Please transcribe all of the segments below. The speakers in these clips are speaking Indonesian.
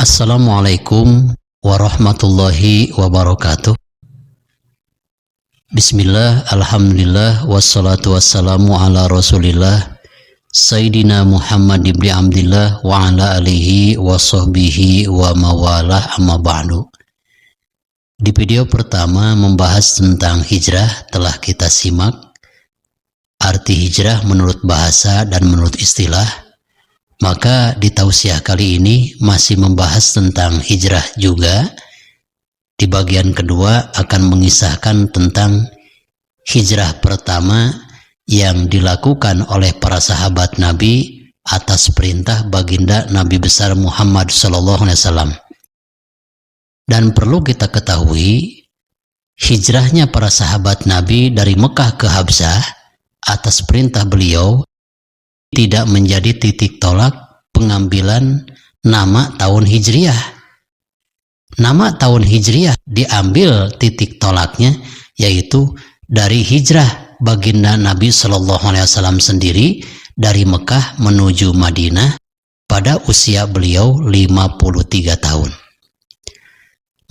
Assalamualaikum warahmatullahi wabarakatuh. Bismillah, alhamdulillah, wassalatu wassalamu ala rasulillah Sayyidina Muhammad ibn Abdillah wa ala alihi wa sahbihi wa mawalah, amma ba'du. Di video pertama membahas tentang hijrah telah kita simak arti hijrah menurut bahasa dan menurut istilah. Maka di tausiah kali ini masih membahas tentang hijrah juga. Di bagian kedua akan mengisahkan tentang hijrah pertama yang dilakukan oleh para sahabat Nabi atas perintah baginda Nabi besar Muhammad SAW. Dan perlu kita ketahui, hijrahnya para sahabat Nabi dari Mekah ke Habsyah atas perintah beliau tidak menjadi titik tolak pengambilan nama tahun Hijriah. Nama tahun Hijriah diambil titik tolaknya yaitu dari hijrah baginda Nabi SAW sendiri dari Mekah menuju Madinah pada usia beliau 53 tahun.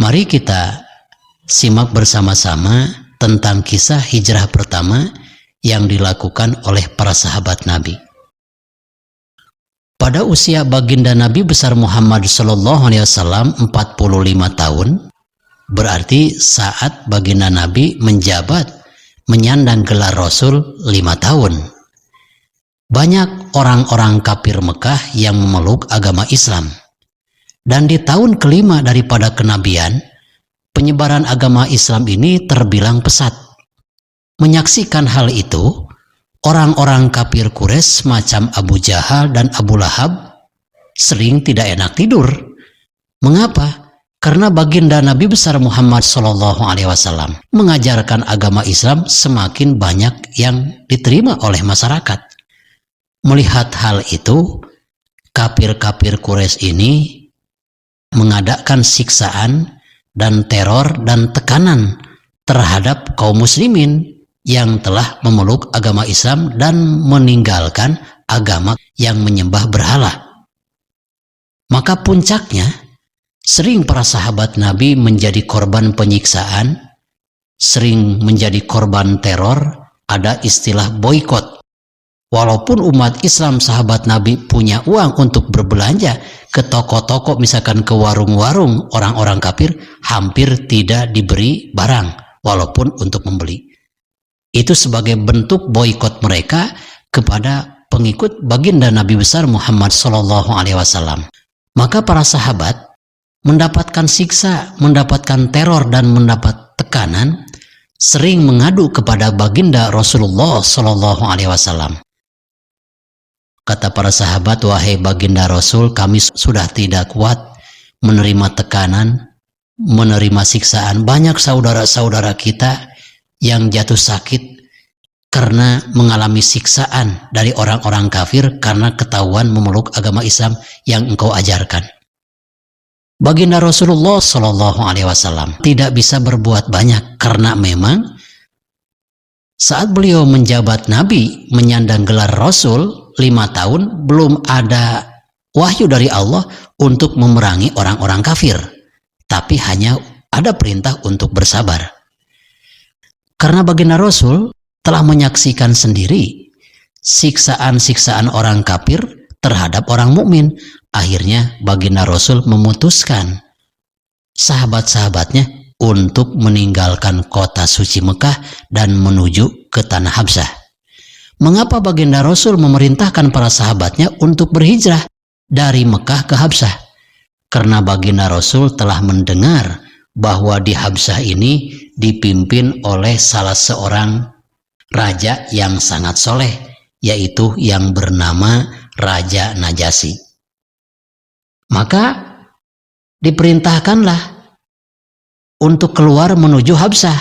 Mari kita simak bersama-sama tentang kisah hijrah pertama yang dilakukan oleh para sahabat Nabi. Pada usia baginda Nabi besar Muhammad SAW 45 tahun, berarti saat baginda Nabi menjabat menyandang gelar Rasul 5 tahun. Banyak orang-orang kafir Mekah yang memeluk agama Islam. Dan di tahun kelima daripada kenabian, penyebaran agama Islam ini terbilang pesat. Menyaksikan hal itu, orang-orang kafir Quraisy macam Abu Jahal dan Abu Lahab sering tidak enak tidur. Mengapa? Karena baginda Nabi besar Muhammad SAW mengajarkan agama Islam semakin banyak yang diterima oleh masyarakat. Melihat hal itu, kafir-kafir Quraisy ini mengadakan siksaan dan teror dan tekanan terhadap kaum muslimin yang telah memeluk agama Islam dan meninggalkan agama yang menyembah berhala. Maka puncaknya, sering para sahabat Nabi menjadi korban penyiksaan, sering menjadi korban teror, ada istilah boikot. Walaupun umat Islam sahabat Nabi punya uang untuk berbelanja ke toko-toko, misalkan ke warung-warung, orang-orang kafir hampir tidak diberi barang walaupun untuk membeli. Itu sebagai bentuk boikot mereka kepada pengikut baginda Nabi besar Muhammad SAW. Maka para sahabat mendapatkan siksa, mendapatkan teror dan mendapat tekanan, sering mengadu kepada baginda Rasulullah SAW. Kata para sahabat, wahai baginda Rasul, kami sudah tidak kuat menerima tekanan, menerima siksaan. Banyak saudara-saudara kita yang jatuh sakit karena mengalami siksaan dari orang-orang kafir karena ketahuan memeluk agama Islam yang engkau ajarkan. Baginda Rasulullah SAW tidak bisa berbuat banyak karena memang saat beliau menjabat Nabi menyandang gelar Rasul 5 tahun belum ada wahyu dari Allah untuk memerangi orang-orang kafir, tapi hanya ada perintah untuk bersabar. Karena baginda Rasul telah menyaksikan sendiri siksaan-siksaan orang kafir terhadap orang mukmin, akhirnya baginda Rasul memutuskan sahabat-sahabatnya untuk meninggalkan kota suci Mekah dan menuju ke tanah Habsyah. Mengapa baginda Rasul memerintahkan para sahabatnya untuk berhijrah dari Mekah ke Habsyah? Karena baginda Rasul telah mendengar bahwa di Habsyah ini dipimpin oleh salah seorang raja yang sangat soleh, yaitu yang bernama Raja Najasyi. Maka diperintahkanlah untuk keluar menuju Habsyah.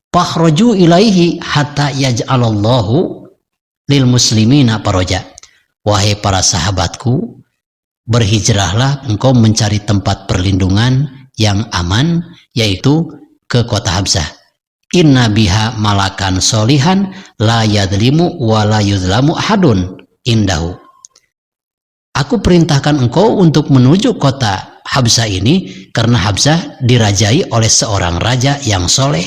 Fakhruju ilaihi hatta yaj'alallahu lil muslimina faraja. Wahai para sahabatku, berhijrahlah engkau mencari tempat perlindungan yang aman, yaitu ke kota Habsyah. Inna biha malakan solihan la yadlimu wa la yuzlamu ahadun indahu. Aku perintahkan engkau untuk menuju kota Habsah ini karena Habsah dirajai oleh seorang raja yang soleh,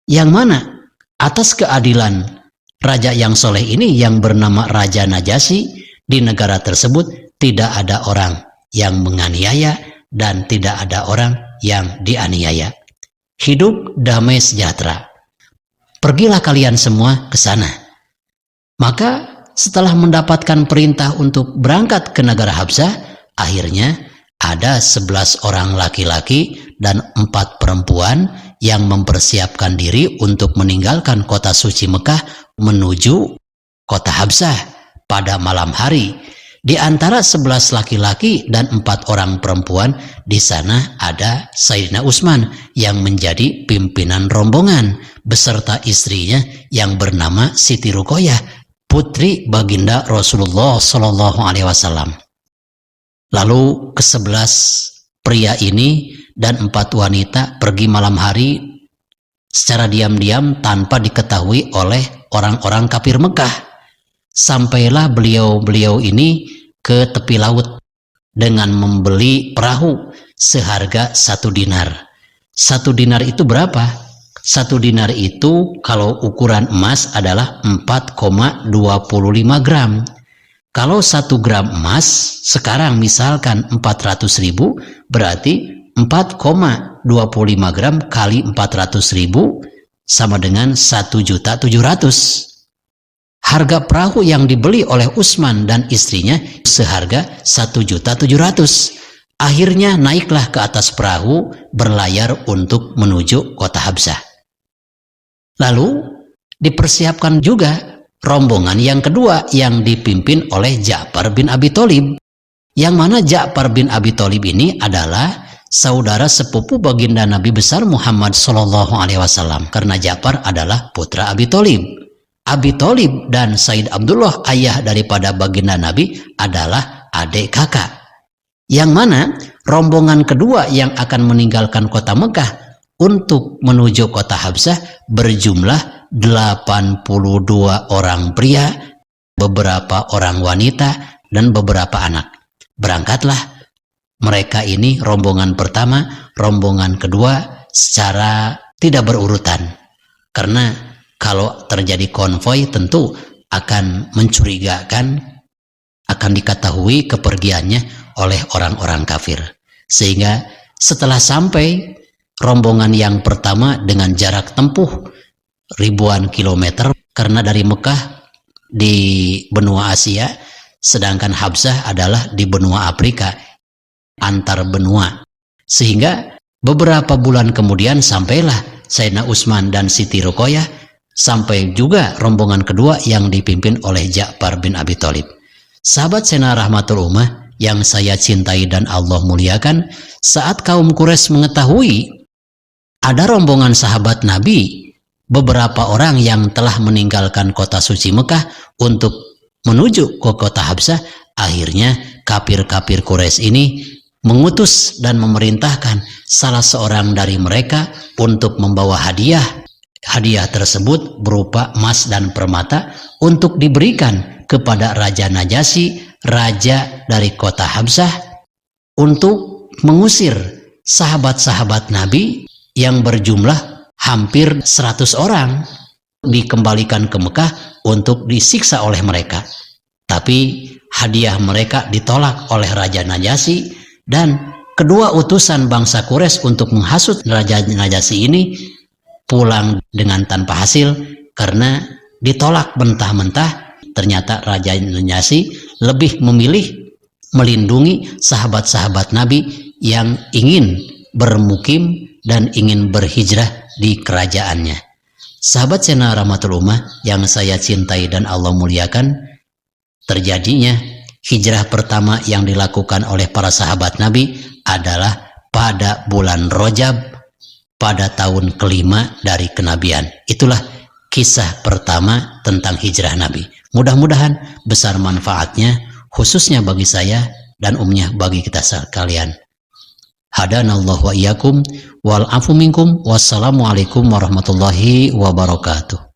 yang mana atas keadilan raja yang soleh ini yang bernama Raja Najasyi, di negara tersebut tidak ada orang yang menganiaya dan tidak ada orang yang dianiaya. Hidup damai sejahtera. Pergilah kalian semua ke sana. Maka setelah mendapatkan perintah untuk berangkat ke negara Habsah, akhirnya ada 11 orang laki-laki dan 4 perempuan yang mempersiapkan diri untuk meninggalkan kota suci Mekah menuju kota Habsah pada malam hari. Di antara 11 laki-laki dan 4 orang perempuan, di sana ada Sayyidina Utsman yang menjadi pimpinan rombongan beserta istrinya yang bernama Siti Ruqayyah, putri baginda Rasulullah Shallallahu Alaihi Wasallam. Lalu ke-11 pria ini dan 4 wanita pergi malam hari secara diam-diam tanpa diketahui oleh orang-orang kafir Mekah. Sampailah beliau-beliau ini ke tepi laut dengan membeli perahu seharga 1 dinar. 1 dinar itu berapa? 1 dinar itu kalau ukuran emas adalah 4,25 gram. Kalau 1 gram emas sekarang misalkan 400.000, berarti 4,25 gram kali 400.000 sama dengan 1.700.000. Harga perahu yang dibeli oleh Utsman dan istrinya seharga 1.700.000. Akhirnya naiklah ke atas perahu berlayar untuk menuju kota Habsah. Lalu dipersiapkan juga rombongan yang kedua yang dipimpin oleh Ja'far bin Abi Thalib, yang mana Ja'far bin Abi Thalib ini adalah saudara sepupu baginda Nabi besar Muhammad Shallallahu Alaihi Wasallam, karena Ja'far adalah putra Abi Thalib. Abi Thalib dan Said Abdullah, ayah daripada baginda Nabi, adalah adik kakak. Yang mana rombongan kedua yang akan meninggalkan kota Mekah untuk menuju kota Habsah berjumlah 82 orang pria, beberapa orang wanita, dan beberapa anak. Berangkatlah mereka ini, rombongan pertama, rombongan kedua, secara tidak berurutan. Karena kalau terjadi konvoi tentu akan mencurigakan, akan diketahui kepergiannya oleh orang-orang kafir. Sehingga setelah sampai rombongan yang pertama dengan jarak tempuh ribuan kilometer, karena dari Mekah di benua Asia, sedangkan Habsah adalah di benua Afrika, antar benua. Sehingga beberapa bulan kemudian sampailah Sayyidina Utsman dan Siti Ruqayyah, sampai juga rombongan kedua yang dipimpin oleh Ja'far bin Abi Thalib. Sahabat Sena Rahmatul Ummah yang saya cintai dan Allah muliakan, saat kaum Quraisy mengetahui ada rombongan sahabat Nabi, beberapa orang yang telah meninggalkan kota suci Mekah untuk menuju ke kota Habsah, akhirnya kafir-kafir Quraisy ini mengutus dan memerintahkan salah seorang dari mereka untuk membawa hadiah. Hadiah tersebut berupa emas dan permata untuk diberikan kepada Raja Najasyi, raja dari kota Habsah, untuk mengusir sahabat-sahabat Nabi yang berjumlah hampir 100 orang, dikembalikan ke Mekah untuk disiksa oleh mereka. Tapi hadiah mereka ditolak oleh Raja Najasyi, dan kedua utusan bangsa Quraisy untuk menghasut Raja Najasyi ini pulang dengan tanpa hasil, karena ditolak mentah-mentah. Ternyata Raja Najasyi lebih memilih melindungi sahabat-sahabat Nabi yang ingin bermukim dan ingin berhijrah di kerajaannya. Sahabat Sena Rahmatul Ummah yang saya cintai dan Allah muliakan, terjadinya hijrah pertama yang dilakukan oleh para sahabat Nabi adalah pada bulan Rajab, pada tahun kelima dari kenabian. Itulah kisah pertama tentang hijrah Nabi. Mudah-mudahan besar manfaatnya, khususnya bagi saya dan umumnya bagi kita sekalian. Hadanallahu wa iyyakum wal afu minkum. Wassalamualaikum warahmatullahi wabarakatuh.